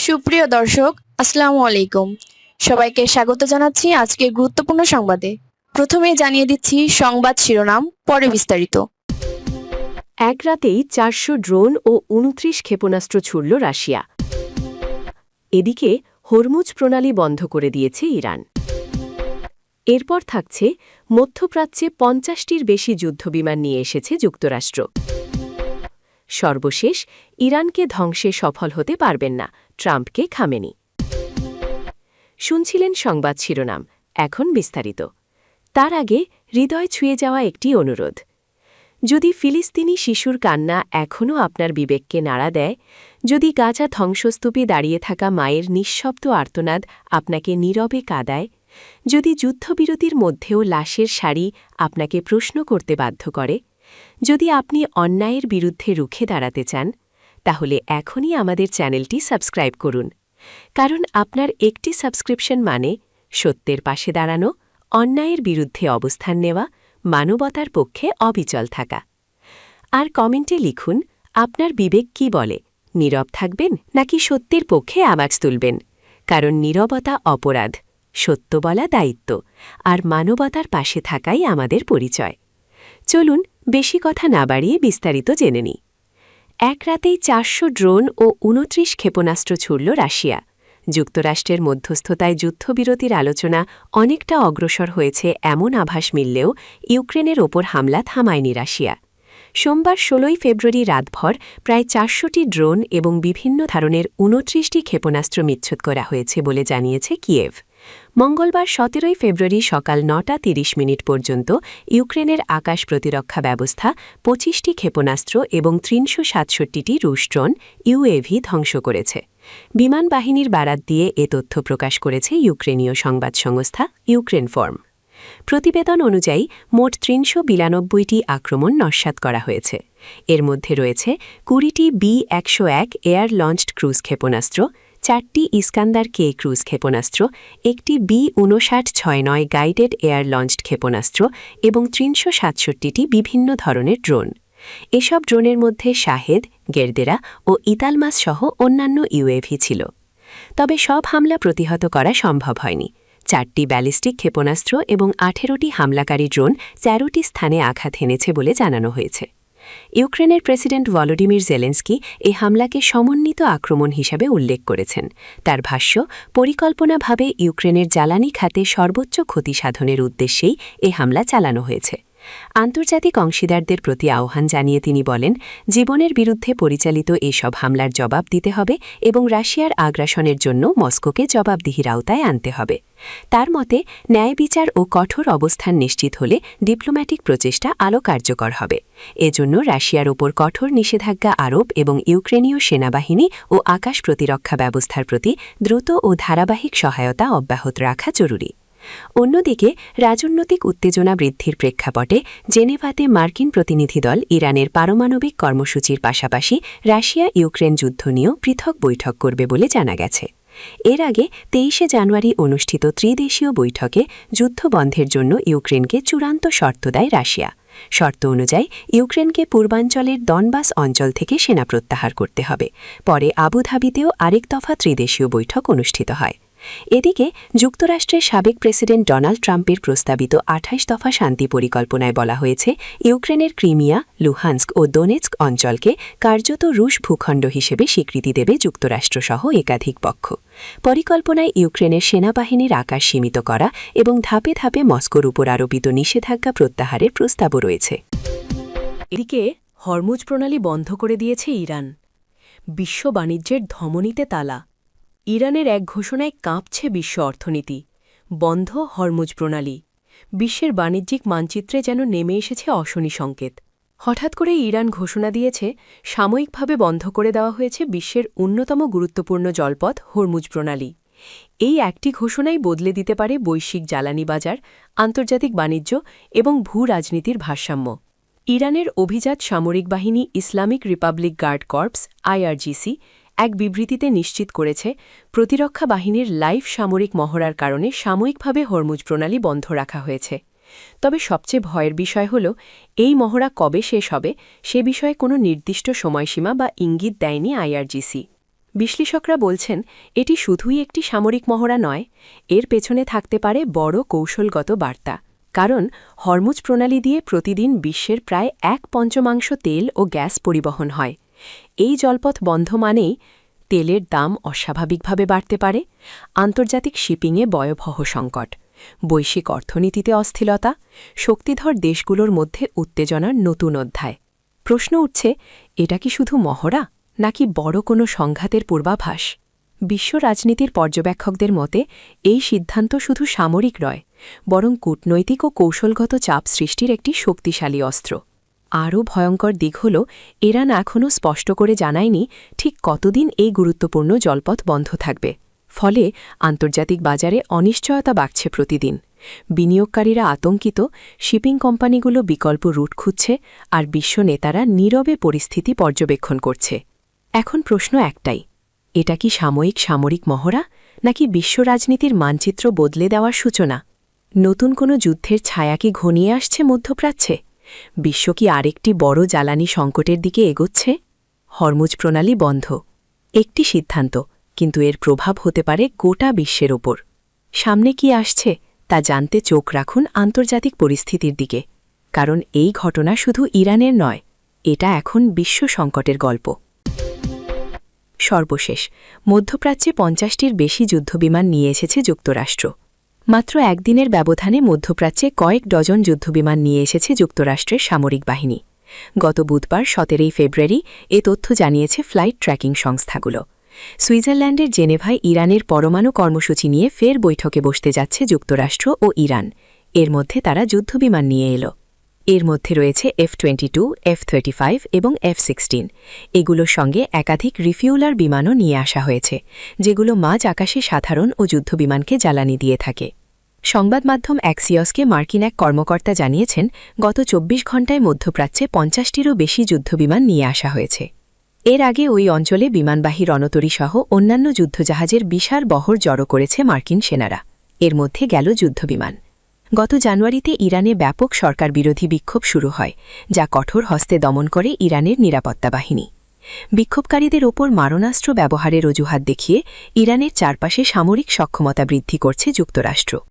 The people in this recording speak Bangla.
সুপ্রিয় দর্শক, আসসালামু আলাইকুম। সবাইকে স্বাগত জানাচ্ছি আজকের গুরুত্বপূর্ণ সংবাদে। প্রথমেই জানিয়ে দিচ্ছি সংবাদ শিরোনাম, পরে বিস্তারিত। এক রাতেই ৪০০ ড্রোন ও ২৯ ক্ষেপণাস্ত্র ছুড়ল রাশিয়া। এদিকে হরমুজ প্রণালী বন্ধ করে দিয়েছে ইরান। এরপর থাকছে মধ্যপ্রাচ্যে ৫০টির বেশি যুদ্ধবিমান নিয়ে এসেছে যুক্তরাষ্ট্র। সর্বশেষ, ইরানকে ধ্বংসে সফল হতে পারবেন না, ট্রাম্পকে খামেনি। শুনছিলেন সংবাদ শিরোনাম, এখন বিস্তারিত। তার আগে হৃদয় ছুঁয়ে যাওয়া একটি অনুরোধ। যদি ফিলিস্তিনি শিশুর কান্না এখনও আপনার বিবেককে নাড়া দেয়, যদি গাজা ধ্বংসস্তূপে দাঁড়িয়ে থাকা মায়ের নিঃশব্দ আর্তনাদ আপনাকে নীরবে কাঁদায়, যদি যুদ্ধবিরতির মধ্যেও লাশের সারি আপনাকে প্রশ্ন করতে বাধ্য করে, যদি আপনি অন্যায়ের বিরুদ্ধে রুখে দাঁড়াতে চান, তাহলে এখনই আমাদের চ্যানেলটি সাবস্ক্রাইব করুন। কারণ আপনার একটি সাবস্ক্রিপশন মানে সত্যের পাশে দাঁড়ানো, অন্যায়ের বিরুদ্ধে অবস্থান নেওয়া, মানবতার পক্ষে অবিচল থাকা। আর কমেন্টে লিখুন আপনার বিবেক কি বলে, নীরব থাকবেন নাকি সত্যের পক্ষে আওয়াজ তুলবেন। কারণ নীরবতা অপরাধ, সত্য বলা দায়িত্ব, আর মানবতার পাশে থাকাই আমাদের পরিচয়। চলুন বেশি কথা না বাড়িয়ে বিস্তারিত জেনে নিই। এক রাতেই ৪০০ ড্রোন ও ২৯ ক্ষেপণাস্ত্র ছুড়ল রাশিয়া। যুক্তরাষ্ট্রের মধ্যস্থতায় যুদ্ধবিরতির আলোচনা অনেকটা অগ্রসর হয়েছে এমন আভাস মিললেও ইউক্রেনের ওপর হামলা থামায়নি রাশিয়া। সোমবার ১৬ ফেব্রুয়ারি রাতভর প্রায় ৪০০টি ড্রোন এবং বিভিন্ন ধরনের ২৯টি ক্ষেপণাস্ত্র বিচ্ছুত করা হয়েছে বলে জানিয়েছে কিয়েভ। মঙ্গলবার ১৭ ফেব্রুয়ারি সকাল ৯:৩০ পর্যন্ত ইউক্রেনের আকাশ প্রতিরক্ষা ব্যবস্থা ২৫টি ক্ষেপণাস্ত্র এবং ৩৬৭টি রুশ ড্রোন ইউএভি ধ্বংস করেছে। বিমান বাহিনীর বারাত দিয়ে এ তথ্য প্রকাশ করেছে ইউক্রেনীয় সংবাদ সংস্থা ইউক্রেনফর্ম। প্রতিবেদন অনুযায়ী মোট ৩৯২টি আক্রমণ নস্যাৎ করা হয়েছে। এর মধ্যে রয়েছে ২০টি বি-১০১ এয়ার লঞ্চড ক্রুজ ক্ষেপণাস্ত্র, ৪টি ইস্কান্দার কে ক্রুজ ক্ষেপণাস্ত্র, একটি বি-৫৯৬৯ গাইডেড এয়ার লঞ্চড ক্ষেপণাস্ত্র এবং ৩৬৭টি বিভিন্ন ধরনের ড্রোন। এসব ড্রোনের মধ্যে শাহেদ, গেরদেরা ও ইতালমাস সহ অন্যান্য ইউএভি ছিল। তবে সব হামলা প্রতিহত করা সম্ভব হয়নি। ৪টি ব্যালিস্টিক ক্ষেপণাস্ত্র এবং ১৮টি হামলাকারী ড্রোন ১৩টি স্থানে আঘাত হেনেছে বলে জানানো হয়েছে। ইউক্রেনের প্রেসিডেন্ট ভলোডিমির জেলেন্সকি এই হামলাকে সমন্বিত আক্রমণ হিসাবে উল্লেখ করেছেন। তার ভাষ্য, পরিকল্পনাভাবে ইউক্রেনের জ্বালানি খাতে সর্বোচ্চ ক্ষতি সাধনের উদ্দেশ্যেই এ হামলা চালানো হয়েছে। আন্তর্জাতিক অংশীদারদের প্রতি আহ্বান জানিয়ে তিনি বলেন, জীবনের বিরুদ্ধে পরিচালিত এসব হামলার জবাব দিতে হবে এবং রাশিয়ার আগ্রাসনের জন্য মস্কোকে জবাবদিহির আওতায় আনতে হবে। তার মতে, ন্যায় বিচার ও কঠোর অবস্থান নিশ্চিত হলে ডিপ্লোম্যাটিক প্রচেষ্টা আরও কার্যকর হবে। এজন্য রাশিয়ার ওপর কঠোর নিষেধাজ্ঞা আরোপ এবং ইউক্রেনীয় সেনাবাহিনী ও আকাশ প্রতিরক্ষা ব্যবস্থার প্রতি দ্রুত ও ধারাবাহিক সহায়তা অব্যাহত রাখা জরুরি। অন্যদিকে রাজনৈতিক উত্তেজনা বৃদ্ধির প্রেক্ষাপটে জেনেভাতে মার্কিন প্রতিনিধি দল ইরানের পারমাণবিক কর্মসূচির পাশাপাশি রাশিয়া ইউক্রেন যুদ্ধ নিয়েও পৃথক বৈঠক করবে বলে জানা গেছে। এর আগে ২৩ জানুয়ারি অনুষ্ঠিত ত্রিদেশীয় বৈঠকে যুদ্ধ বন্ধের জন্য ইউক্রেনকে চূড়ান্ত শর্ত দেয় রাশিয়া। শর্ত অনুযায়ী ইউক্রেনকে পূর্বাঞ্চলের দনবাস অঞ্চল থেকে সেনা প্রত্যাহার করতে হবে। পরে আবুধাবিতেও আরেক দফা ত্রিদেশীয় বৈঠক অনুষ্ঠিত হয়। এদিকে যুক্তরাষ্ট্রের সাবেক প্রেসিডেন্ট ডোনাল্ড ট্রাম্পের প্রস্তাবিত ২৮ দফা শান্তি পরিকল্পনায় বলা হয়েছে, ইউক্রেনের ক্রিমিয়া, লুহান্স্ক ও দোনেৎস্ক অঞ্চলকে কার্যত রুশ ভূখণ্ড হিসেবে স্বীকৃতি দেবে যুক্তরাষ্ট্রসহ একাধিক পক্ষ। পরিকল্পনায় ইউক্রেনের সেনাবাহিনীর আকাশ সীমিত করা এবং ধাপে ধাপে মস্কোর উপর আরোপিত নিষেধাজ্ঞা প্রত্যাহারের প্রস্তাবও রয়েছে। এদিকে হরমুজ প্রণালী বন্ধ করে দিয়েছে ইরান। বিশ্ব বাণিজ্যের ধমনীতে তালা। ইরানের এক ঘোষণায় কাঁপছে বিশ্ব অর্থনীতি। বন্ধ হরমুজ প্রণালী। বিশ্বের বাণিজ্যিক মানচিত্রে যেন নেমে এসেছে অশনি সংকেত। হঠাৎ করে ইরান ঘোষণা দিয়েছে, সাময়িকভাবে বন্ধ করে দেওয়া হয়েছে বিশ্বের অন্যতম গুরুত্বপূর্ণ জলপথ হরমুজ প্রণালী। এই একটি ঘোষণাই বদলে দিতে পারে বৈশ্বিক জ্বালানি বাজার, আন্তর্জাতিক বাণিজ্য এবং ভূ রাজনীতির ভারসাম্য। ইরানের অভিজাত সামরিক বাহিনী Islamic Republic Guard Corps IRGC এক বিবৃতিতে নিশ্চিত করেছে, প্রতিরক্ষা বাহিনীর লাইভ সামরিক মহড়ার কারণে সাময়িকভাবে হরমুজ প্রণালী বন্ধ রাখা হয়েছে। তবে সবচেয়ে ভয়ের বিষয় হল, এই মহড়া কবে শেষ হবে সে বিষয়ে কোনো নির্দিষ্ট সময়সীমা বা ইঙ্গিত দেয়নি IRGC। বিশ্লেষকরা বলছেন এটি শুধুই একটি সামরিক মহড়া নয়, এর পেছনে থাকতে পারে বড় কৌশলগত বার্তা। কারণ হরমুজ প্রণালী দিয়ে প্রতিদিন বিশ্বের প্রায় 1/5 তেল ও গ্যাস পরিবহন হয়। এই জলপথ বন্ধ মানেই তেলের দাম অস্বাভাবিকভাবে বাড়তে পারে, আন্তর্জাতিক শিপিংয়ে ভয়াবহ সংকট, বৈশ্বিক অর্থনীতিতে অস্থিরতা, শক্তিধর দেশগুলোর মধ্যে উত্তেজনার নতুন অধ্যায়। প্রশ্ন উঠছে, এটা কি শুধু মহড়া নাকি বড় কোনো সংঘাতের পূর্বাভাস? বিশ্ব রাজনীতির পর্যবেক্ষকদের মতে এই সিদ্ধান্ত শুধু সামরিক নয়, বরং কূটনৈতিক ও কৌশলগত চাপ সৃষ্টির একটি শক্তিশালী অস্ত্র। আরও ভয়ঙ্কর দিক হল, ইরান এখনও স্পষ্ট করে জানায়নি ঠিক কতদিন এই গুরুত্বপূর্ণ জলপথ বন্ধ থাকবে। ফলে আন্তর্জাতিক বাজারে অনিশ্চয়তা বাড়ছে প্রতিদিন। বিনিয়োগকারীরা আতঙ্কিত, শিপিং কোম্পানিগুলো বিকল্প রুট খুঁজছে, আর বিশ্ব নেতারা নীরবে পরিস্থিতি পর্যবেক্ষণ করছে। এখন প্রশ্ন একটাই, এটা কি সামরিক মহড়া নাকি বিশ্ব রাজনীতির মানচিত্র বদলে দেওয়ার সূচনা? নতুন কোনো যুদ্ধের ছায়া কি ঘনিয়ে আসছে মধ্যপ্রাচ্যে? বিশ্ব কি আরেকটি বড় জ্বালানি সংকটের দিকে এগোচ্ছে? হরমুজ প্রণালী বন্ধ, একটি সিদ্ধান্ত, কিন্তু এর প্রভাব হতে পারে গোটা বিশ্বের ওপর। সামনে কি আসছে তা জানতে চোখ রাখুন আন্তর্জাতিক পরিস্থিতির দিকে, কারণ এই ঘটনা শুধু ইরানের নয়, এটা এখন বিশ্ব সংকটের গল্প। সর্বশেষ, মধ্যপ্রাচ্যে 50টির বেশি যুদ্ধবিমান নিয়ে এসেছে যুক্তরাষ্ট্র। মাত্র একদিনের ব্যবধানে মধ্যপ্রাচ্যে কয়েক ডজন যুদ্ধবিমান নিয়ে এসেছে যুক্তরাষ্ট্রের সামরিক বাহিনী। গত বুধবার 17 ফেব্রুয়ারি এ তথ্য জানিয়েছে ফ্লাইট ট্র্যাকিং সংস্থাগুলো। সুইজারল্যান্ডের জেনেভায় ইরানের পরমাণু কর্মসূচি নিয়ে ফের বৈঠকে বসতে যাচ্ছে যুক্তরাষ্ট্র ও ইরান। এর মধ্যে তারা যুদ্ধবিমান নিয়ে এলো। এর মধ্যে রয়েছে F-22, F-35 এবং F-16। এগুলোর সঙ্গে একাধিক রিফিউলার বিমানও নিয়ে আসা হয়েছে, যেগুলো মাঝ আকাশে সাধারণ ও যুদ্ধবিমানকে জ্বালানি দিয়ে থাকে। সংবাদ মাধ্যম অ্যাক্সিয়সকে মার্কিন এক কর্মকর্তা জানিয়েছেন, গত 24 ঘণ্টায় মধ্যপ্রাচ্যে 50টিরও বেশি যুদ্ধবিমান নিয়ে আসা হয়েছে। এর আগে ওই অঞ্চলে বিমানবাহী রণতরীসহ অন্যান্য যুদ্ধজাহাজের বিশাল বহর জড়ো করেছে মার্কিন সেনারা। এর মধ্যে গেল যুদ্ধবিমান। গত জানুয়ারিতে ইরানে ব্যাপক সরকার বিরোধী বিক্ষোভ শুরু হয়, যা কঠোর হস্তে দমন করে ইরানের নিরাপত্তা বাহিনী। বিক্ষোভকারীদের ওপর মারণাস্ত্র ব্যবহারের অজুহাত দেখিয়ে ইরানের চারপাশে সামরিক সক্ষমতা বৃদ্ধি করছে যুক্তরাষ্ট্র।